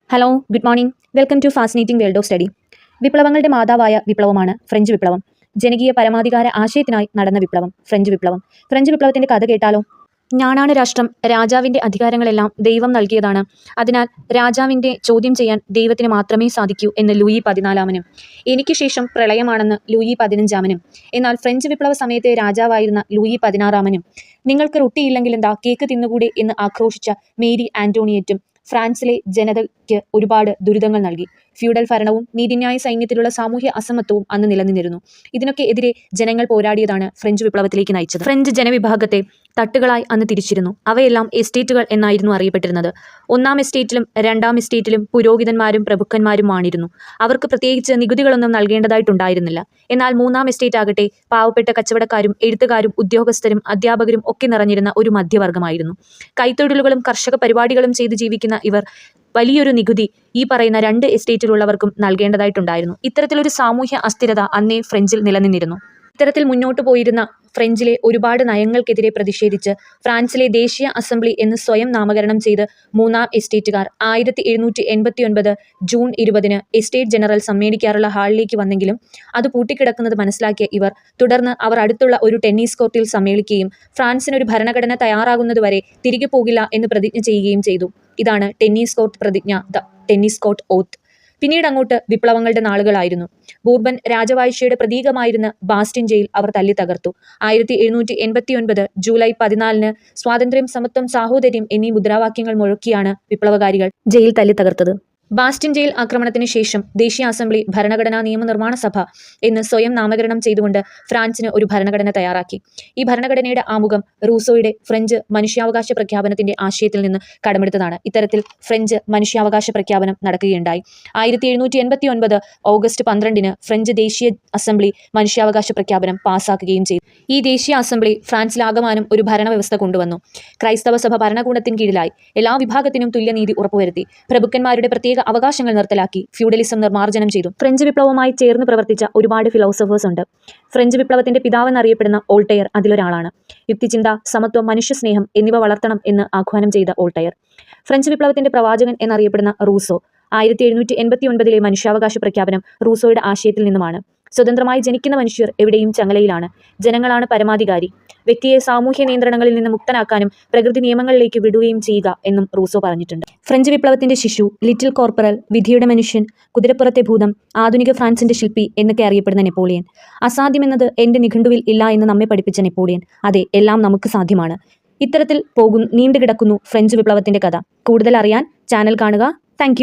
Hello, good morning. Welcome to fascinating world of study. വിപ്ലവങ്ങളുടെ മാതാവായ വിപ്ലവമാണ് ഫ്രഞ്ച് വിപ്ലവം. ജനകീയ പരമാധികാര ആശയത്തിനായി നടന്ന വിപ്ലവം ഫ്രഞ്ച് വിപ്ലവം. ഫ്രഞ്ച് വിപ്ലവത്തിന്റെ കഥ കേട്ടാലോ? ഞാനാണ് രാഷ്ട്രം, രാജാവിന്റെ അധികാരങ്ങളെല്ലാം ദൈവം നൽകിയതാണ്, അതിനാൽ രാജാവിന്റെ ചോദ്യം ചെയ്യാൻ ദൈവത്തിന് മാത്രമേ സാധിക്കൂ എന്ന് ലൂയി 14-നും, എനിക്ക് ശേഷം പ്രളയമാണെന്ന് ലൂയി 15-നും, എന്നാൽ ഫ്രഞ്ച് വിപ്ലവ സമയത്തെ രാജാവായിരുന്ന ലൂയി 16-നും, നിങ്ങൾക്ക് റൊട്ടിയില്ലെങ്കിൽ എന്താ കേക്ക് തിന്നുകൂടെ എന്ന് ആക്രോശിച്ച മേരി ആന്റോണിയറ്റും ഫ്രാൻസിലെ ജനതയ്ക്ക് ഒരുപാട് ദുരിതങ്ങൾ നൽകി. ഫ്യൂഡൽ ഭരണവും നീതിന്യായ സൈന്യത്തിലുള്ള സാമൂഹ്യ അസമത്വവും അന്ന് നിലനിന്നിരുന്നു. ഇതിനൊക്കെ എതിരെ ജനങ്ങൾ പോരാടിയതാണ് ഫ്രഞ്ച് വിപ്ലവത്തിലേക്ക് നയിച്ചത്. ഫ്രഞ്ച് ജനവിഭാഗത്തെ തട്ടുകളായി അന്ന് തിരിച്ചിരുന്നു. അവയെല്ലാം എസ്റ്റേറ്റുകൾ എന്നായിരുന്നു അറിയപ്പെട്ടിരുന്നത്. ഒന്നാം എസ്റ്റേറ്റിലും രണ്ടാം എസ്റ്റേറ്റിലും പുരോഹിതന്മാരും പ്രഭുക്കന്മാരും ആണിരുന്നു. അവർക്ക് പ്രത്യേകിച്ച് നികുതികളൊന്നും നൽകേണ്ടതായിട്ടുണ്ടായിരുന്നില്ല. എന്നാൽ മൂന്നാം എസ്റ്റേറ്റ് ആകട്ടെ പാവപ്പെട്ട കച്ചവടക്കാരും എഴുത്തുകാരും ഉദ്യോഗസ്ഥരും അധ്യാപകരും ഒക്കെ നിറഞ്ഞിരുന്ന ഒരു മധ്യവർഗമായിരുന്നു. കൈത്തൊഴിലുകളും കർഷക പരിപാടികളും ചെയ്ത് ജീവിക്കുന്ന ഇവർ വലിയൊരു നികുതി ഈ പറയുന്ന രണ്ട് എസ്റ്റേറ്റിലുള്ളവർക്കും നൽകേണ്ടതായിട്ടുണ്ടായിരുന്നു. ഇത്തരത്തിലൊരു സാമൂഹ്യ അസ്ഥിരത അന്നേ ഫ്രഞ്ചിൽ നിലനിന്നിരുന്നു. ഇത്തരത്തിൽ മുന്നോട്ട് പോയിരുന്ന ഫ്രഞ്ചിലെ ഒരുപാട് നയങ്ങൾക്കെതിരെ പ്രതിഷേധിച്ച് ഫ്രാൻസിലെ ദേശീയ അസംബ്ലി എന്ന് സ്വയം നാമകരണം ചെയ്ത് മൂന്നാം എസ്റ്റേറ്റുകാർ 1789 ജൂൺ 20-ന് എസ്റ്റേറ്റ് ജനറൽ സമ്മേളിക്കാറുള്ള ഹാളിലേക്ക് വന്നെങ്കിലും അത് പൂട്ടിക്കിടക്കുന്നത് മനസ്സിലാക്കിയ ഇവർ തുടർന്ന് അവർ അടുത്തുള്ള ഒരു ടെന്നീസ് കോർട്ടിൽ സമ്മേളിക്കുകയും ഫ്രാൻസിനൊരു ഭരണഘടന തയ്യാറാകുന്നതുവരെ തിരികെ പോകില്ല എന്ന് പ്രതിജ്ഞ ചെയ്യുകയും ചെയ്തു. ഇതാണ് ടെന്നീസ് കോർട്ട് പ്രതിജ്ഞ, ദ ടെന്നീസ് കോർട്ട് ഓത്ത്. പിന്നീട് അങ്ങോട്ട് വിപ്ലവങ്ങളുടെ നാളുകളായിരുന്നു. ബൂർബൻ രാജവാഴ്ചയുടെ പ്രതീകമായിരുന്ന ബാസ്റ്റിൻ ജയിൽ അവർ തല്ലി തകർത്തു. 1789 ജൂലൈ 14-ന് സ്വാതന്ത്ര്യം, സമത്വം, സാഹോദര്യം എന്നീ മുദ്രാവാക്യങ്ങൾ മുഴക്കിയാണ് വിപ്ലവകാരികൾ ജയിൽ തല്ലി തകർത്തത്. ബാസ്റ്റിൻ ജയിൽ ആക്രമണത്തിന് ശേഷം ദേശീയ അസംബ്ലി ഭരണഘടനാ നിയമനിർമ്മാണ സഭ എന്ന് സ്വയം നാമകരണം ചെയ്തുകൊണ്ട് ഫ്രാൻസിന് ഒരു ഭരണഘടന തയ്യാറാക്കി. ഈ ഭരണഘടനയുടെ ആമുഖം റൂസോയുടെ ഫ്രഞ്ച് മനുഷ്യാവകാശ പ്രഖ്യാപനത്തിന്റെ ആശയത്തിൽ നിന്ന് കടമെടുത്തതാണ്. ഇത്തരത്തിൽ ഫ്രഞ്ച് മനുഷ്യാവകാശ പ്രഖ്യാപനം നടക്കുകയുണ്ടായി. 1789 ഓഗസ്റ്റ് 12-ന് ഫ്രഞ്ച് ദേശീയ അസംബ്ലി മനുഷ്യാവകാശ പ്രഖ്യാപനം പാസാക്കുകയും ചെയ്തു. ഈ ദേശീയ അസംബ്ലി ഫ്രാൻസിലാകമാനം ഒരു ഭരണവ്യവസ്ഥ കൊണ്ടുവന്നു. ക്രൈസ്തവ സഭ ഭരണകൂടത്തിന് കീഴിലായി. എല്ലാ വിഭാഗത്തിനും തുല്യനീതി ഉറപ്പുവരുത്തി. പ്രഭുക്കന്മാരുടെ പ്രത്യേക അവകാശങ്ങൾ നിർത്തലാക്കി. ഫ്യൂഡലിസം നിർമ്മാർജ്ജനം ചെയ്തു. ഫ്രഞ്ച് വിപ്ലവവുമായി ചേർന്ന് പ്രവർത്തിച്ച ഒരുപാട് ഫിലോസഫേഴ്സ് ഉണ്ട്. ഫ്രഞ്ച് വിപ്ലവത്തിന്റെ പിതാവെന്നറിയപ്പെടുന്ന വോൾട്ടയർ അതിലൊരാളാണ്. യുക്തിചിന്ത, സമത്വം, മനുഷ്യസ്നേഹം എന്നിവ വളർത്തണം എന്ന് ആഹ്വാനം ചെയ്ത വോൾട്ടയർ. ഫ്രഞ്ച് വിപ്ലവത്തിന്റെ പ്രവാചകൻ എന്നറിയപ്പെടുന്ന റൂസോ. 1789-ലെ മനുഷ്യാവകാശ പ്രഖ്യാപനം റൂസോയുടെ ആശയത്തിൽ നിന്നുമാണ്. സ്വതന്ത്രമായി ജനിക്കുന്ന മനുഷ്യർ എവിടെയും ചങ്ങലയിലാണ്. ജനങ്ങളാണ് പരമാധികാരി. വ്യക്തിയെ സാമൂഹ്യ നിയന്ത്രണങ്ങളിൽ നിന്ന് മുക്തനാക്കാനും പ്രകൃതി നിയമങ്ങളിലേക്ക് വിടുകയും ചെയ്യുക എന്നും റൂസോ പറഞ്ഞിട്ടുണ്ട്. ഫ്രഞ്ച് വിപ്ലവത്തിന്റെ ശിശു, ലിറ്റിൽ കോർപ്പറൽ, വിധിയുടെ മനുഷ്യൻ, കുതിരപ്പുറത്തെ ഭൂതം, ആധുനിക ഫ്രാൻസിന്റെ ശില്പി എന്നൊക്കെ അറിയപ്പെടുന്ന നെപ്പോളിയൻ. അസാധ്യമെന്നത് എന്റെ നിഘണ്ടുവിൽ ഇല്ല എന്ന് നമ്മെ പഠിപ്പിച്ച നെപ്പോളിയൻ. അതെ, എല്ലാം നമുക്ക് സാധ്യമാണ്. ഇത്തരത്തിൽ നീണ്ടുകിടക്കുന്നു ഫ്രഞ്ച് വിപ്ലവത്തിന്റെ കഥ. കൂടുതൽ അറിയാൻ ചാനൽ കാണുക. താങ്ക്